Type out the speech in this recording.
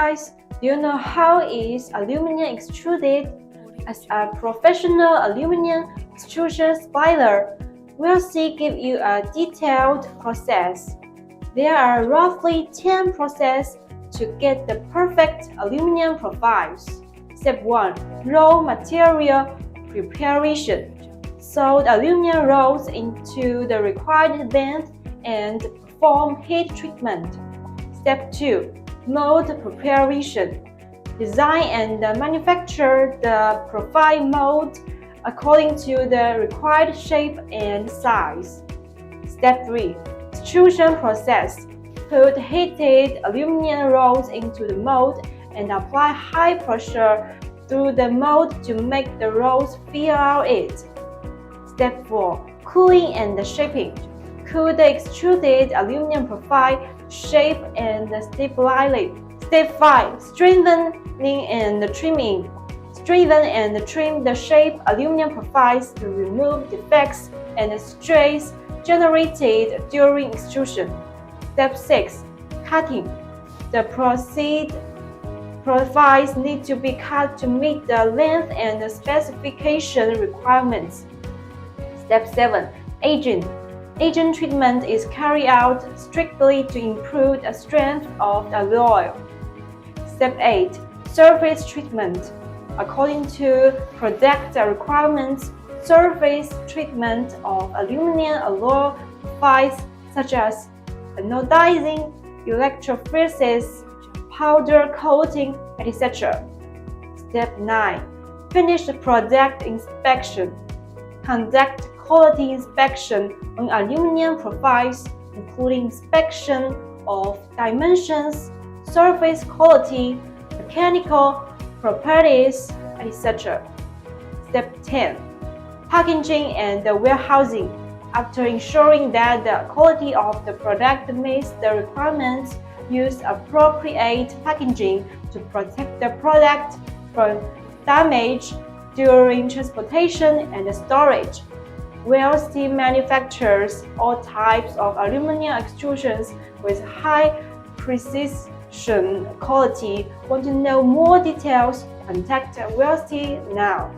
guys, do you know how is aluminum extruded? As a professional aluminum extrusion supplier, Wellste give you a detailed process. There are roughly 10 processes to get the perfect aluminum profiles. Step 1. Raw material preparation. Sold aluminum rolls into the required length and perform heat treatment. Step 2. Mold preparation. Design and manufacture the profile mold according to the required shape and size. Step 3. Extrusion process. Put heated aluminum rolls into the mold and apply high pressure through the mold to make the rolls fill it. Step 4. Cooling and shaping. Cool the extruded aluminum profile to shape and stabilize it. Step 5. Strengthening and trimming. Strengthen and trim the shape aluminum profiles to remove defects and strays generated during extrusion. Step 6. Cutting. The profiles need to be cut to meet the length and the specification requirements. Step 7. Aging. Agent treatment is carried out strictly to improve the strength of the alloy. Step 8. Surface treatment. According to product requirements, surface treatment of aluminum alloy profiles such as anodizing, electrophoresis, powder coating, etc. Step 9. Finished product inspection. Conduct quality inspection on aluminum profiles, including inspection of dimensions, surface quality, mechanical properties, etc. Step 10. Packaging and warehousing. After ensuring that the quality of the product meets the requirements, use appropriate packaging to protect the product from damage during transportation and storage. Wellste manufactures all types of aluminum extrusions with high precision quality. Want to know more details? Contact Wellste now.